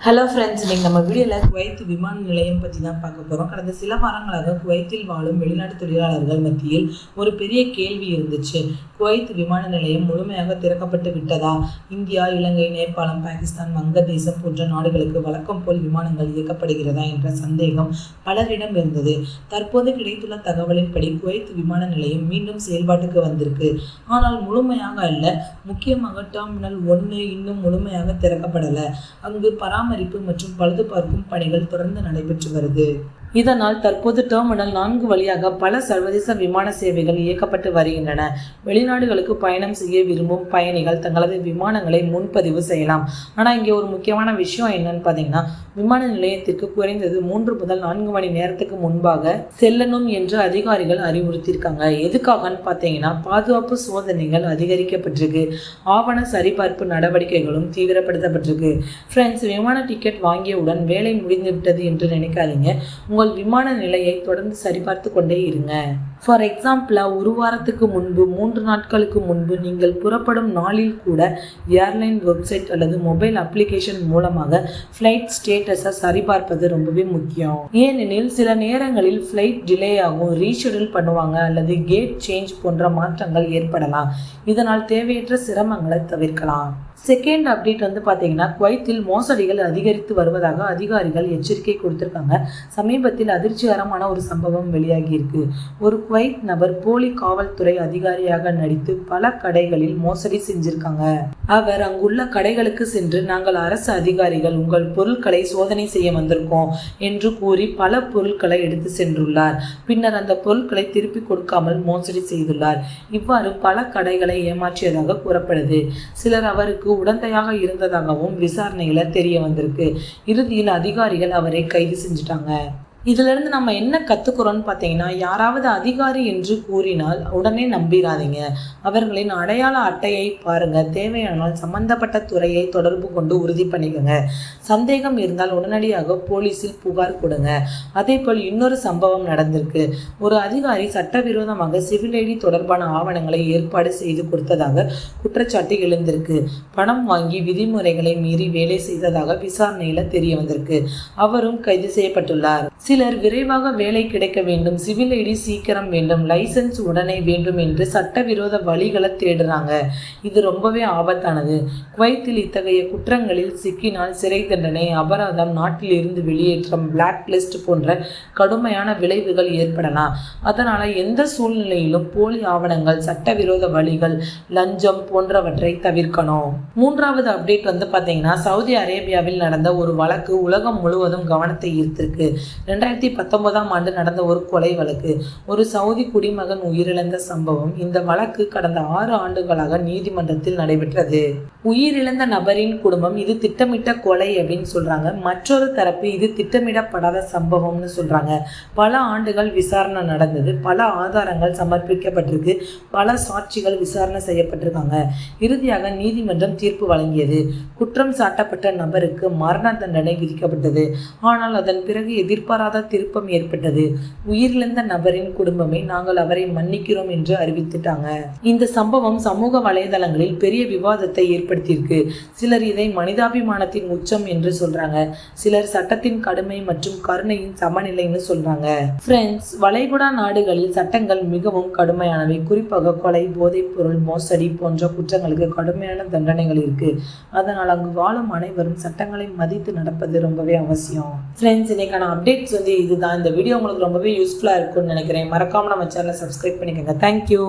Hello friends, இன்றைக்கி நம்ம வீடியோவில் குவைத் விமான நிலையம் பற்றி தான் பார்க்க போகிறோம். கடந்த சில வாரங்களாக குவைத்தில் வாழும் வெளிநாட்டு தொழிலாளர்கள் மத்தியில் ஒரு பெரிய கேள்வி இருந்துச்சு. குவைத் விமான நிலையம் முழுமையாக திறக்கப்பட்டு விட்டதா? இந்தியா, இலங்கை, நேபாளம், பாகிஸ்தான், வங்கதேசம் போன்ற நாடுகளுக்கு வழக்கம் போல் விமானங்கள் இயக்கப்படுகிறதா என்ற சந்தேகம் பலரிடம் இருந்தது. தற்போது கிடைத்துள்ள தகவலின்படி குவைத் விமான நிலையம் மீண்டும் செயல்பாட்டுக்கு வந்திருக்கு. ஆனால் முழுமையாக அல்ல. முக்கியமாக டெர்மினல் 1 இன்னும் முழுமையாக திறக்கப்படலை. அங்கு பராமரிப்பு மற்றும் பழுது பார்க்கும் பணிகள் தொடர்ந்து நடைபெற்று வருது. இதனால் தற்போது டெர்மினல் 4 வழியாக பல சர்வதேச விமான சேவைகள் இயக்கப்பட்டு வருகின்றன. வெளிநாடுகளுக்கு பயணம் செய்ய விரும்பும் பயணிகள் தங்களது விமானங்களை முன்பதிவு செய்யலாம். ஆனால் இங்கே ஒரு முக்கியமான விஷயம் என்னன்னு பார்த்தீங்கன்னா, விமான நிலையத்திற்கு குறைந்தது 3 முதல் 4 மணி நேரத்துக்கு முன்பாக செல்லணும் என்று அதிகாரிகள் அறிவுறுத்தியிருக்காங்க. எதுக்காகன்னு பார்த்தீங்கன்னா, பாதுகாப்பு சோதனைகள் அதிகரிக்கப்பட்டிருக்கு, ஆவண சரிபார்ப்பு நடவடிக்கைகளும் தீவிரப்படுத்தப்பட்டிருக்கு. ஃப்ரெண்ட்ஸ், விமான டிக்கெட் வாங்கியவுடன் வேலை முடிந்துவிட்டது என்று நினைக்காதீங்க. உங்கள் விமான நிலையை தொடர்ந்து சரிபார்த்து கொண்டே இருங்க. ஃபார் எக்ஸாம்பிள், ஒரு வாரத்துக்கு முன்பு 3 நாட்களுக்கு முன்பு நீங்கள் புறப்படும் நாளில் கூட ஏர்லைன் வெப்சைட் அல்லது மொபைல் அப்ளிகேஷன் மூலமாக ஃப்ளைட் ஸ்டேட்டஸை சரிபார்ப்பது ரொம்பவே முக்கியம். ஏனெனில் சில நேரங்களில் ஃப்ளைட் டிலே ஆகும், ரீஷெடியூல் பண்ணுவாங்க அல்லது கேட் சேஞ்ச் போன்ற மாற்றங்கள் ஏற்படலாம். இதனால் தேவையற்ற சிரமங்களை தவிர்க்கலாம். செகண்ட் அப்டேட் பார்த்தீங்கன்னா, குவைத்தில் மோசடிகள் அதிகரித்து வருவதாக அதிகாரிகள் எச்சரிக்கை கொடுத்திருக்காங்க. சமீபத்தில் அதிர்ச்சிகரமான ஒரு சம்பவம் வெளியாகி இருக்கு. ஒரு குவைத் நபர் போலி காவல்துறை அதிகாரியாக நடித்து பல கடைகளில் மோசடி செஞ்சிருக்காங்க. அவர் அங்குள்ள கடைகளுக்கு சென்று, நாங்கள் அரசு அதிகாரிகள், உங்கள் பொருட்களை சோதனை செய்ய வந்திருக்கோம் என்று கூறி பல பொருட்களை எடுத்து சென்றுள்ளார். பின்னர் அந்த பொருட்களை திருப்பி கொடுக்காமல் மோசடி செய்துள்ளார். இவ்வாறு பல கடைகளை ஏமாற்றியதாக கூறப்படுது. சிலர் அவருக்கு உடந்தையாக இருந்ததாகவும் விசாரணையில தெரிய வந்திருக்கு. இறுதியில் அதிகாரிகள் அவரை கைது செஞ்சுட்டாங்க. இதிலிருந்து நம்ம என்ன கற்றுக்குறோன்னு பார்த்தீங்கன்னா, யாராவது அதிகாரி என்று கூறினால் உடனே நம்பிடாதீங்க. அவர்களின் அடையாள அட்டையை பாருங்கள். தேவையானால் சம்பந்தப்பட்ட துறையை தொடர்பு கொண்டு உறுதி பண்ணிக்கோங்க. சந்தேகம் இருந்தால் உடனடியாக போலீஸில் புகார் கொடுங்க. அதே போல் இன்னொரு சம்பவம் நடந்திருக்கு. ஒரு அதிகாரி சட்டவிரோதமாக சிவில் ஐடி தொடர்பான ஆவணங்களை ஏற்பாடு செய்து கொடுத்ததாக குற்றச்சாட்டு எழுந்திருக்கு. பணம் வாங்கி விதிமுறைகளை மீறி வேலை செய்ததாக விசாரணையில் தெரிய வந்திருக்கு. அவரும் கைது செய்யப்பட்டுள்ளார். சிலர் விரைவாக வேலை கிடைக்க வேண்டும், சிவில் ஐடி சீக்கிரம் வேண்டும், லைசன்ஸ் உடனே வேண்டும் என்று சட்டவிரோத வழிகளை தேடுறாங்க. இது ரொம்பவே ஆபத்தானது. குவைத்தில் இத்தகைய குற்றங்களில் சிக்கினால் சிறை தண்டனை, அபராதம், நாட்டில் இருந்து வெளியேற்றம், பிளாக் லிஸ்ட் போன்ற கடுமையான விளைவுகள் ஏற்படலாம். அதனால எந்த சூழ்நிலையிலும் போலி ஆவணங்கள், சட்டவிரோத வழிகள், லஞ்சம் போன்றவற்றை தவிர்க்கணும். மூன்றாவது அப்டேட் பார்த்தீங்கன்னா, சவுதி அரேபியாவில் நடந்த ஒரு வழக்கு உலகம் முழுவதும் கவனத்தை ஈர்த்திருக்கு. 2019ஆம் ஆண்டு நடந்த ஒரு கொலை வழக்கு. ஒரு சவுதி குடிமகன் உயிரிழந்த சம்பவம். இந்த வழக்கு கடந்த 6 ஆண்டுகளாக நீதிமன்றத்தில் நடைபெற்றது. உயிரிழந்த நபரின் குடும்பம் இது திட்டமிட்ட கொலை அப்படின்னு சொல்றாங்க. மற்றொரு தரப்பு இது திட்டமிடப்படாத சம்பவம்னு சொல்றாங்க. பல ஆண்டுகள் விசாரணை நடந்தது, பல ஆதாரங்கள் சமர்ப்பிக்கப்பட்டிருக்கு, பல சாட்சிகள் விசாரணை செய்யப்பட்டிருக்காங்க. இறுதியாக நீதிமன்றம் தீர்ப்பு வழங்கியது. குற்றம் சாட்டப்பட்ட நபருக்கு மரண தண்டனை விதிக்கப்பட்டது. ஆனால் அதன் பிறகு எதிர்பாராத திருப்பம் ஏற்பட்டது. உயிரிழந்த நபரின் குடும்பமே நாங்கள் அவரை மன்னிக்கிறோம் என்று அறிவித்துட்டாங்க. இந்த சம்பவம் சமூக வலைதளங்களில் பெரிய விவாதத்தை ஏற்படுத்தியிருக்கு. சிலர் இதை மனிதாபிமானத்தின் உச்சம் என்று சொல்றாங்க. சிலர் சட்டத்தின் கடுமை மற்றும் கருணையின் சமநிலைன்னு சொல்றாங்க. ஃப்ரெண்ட்ஸ், வளைகுடா நாடுகளில் சட்டங்கள் மிகவும் கடுமையானவை. குறிப்பாக கொலை, போதைப் பொருள், மோசடி போன்ற குற்றங்களுக்கு கடுமையான தண்டனைகள் இருக்கு. அதனால் அங்கு வாழும் அனைவரும் சட்டங்களை மதித்து நடப்பது ரொம்பவே அவசியம். ஃப்ரெண்ட்ஸ், இன்னைக்கான அப்டேட்ஸ் இதுதான். இந்த வீடியோ உங்களுக்கு ரொம்பவே யூஸ்ஃபுல்லாக இருக்கும்னு நினைக்கிறேன். மறக்காம நம்ம சேனலை சப்ஸ்கிரைப் பண்ணிக்கோங்க. தேங்க்யூ.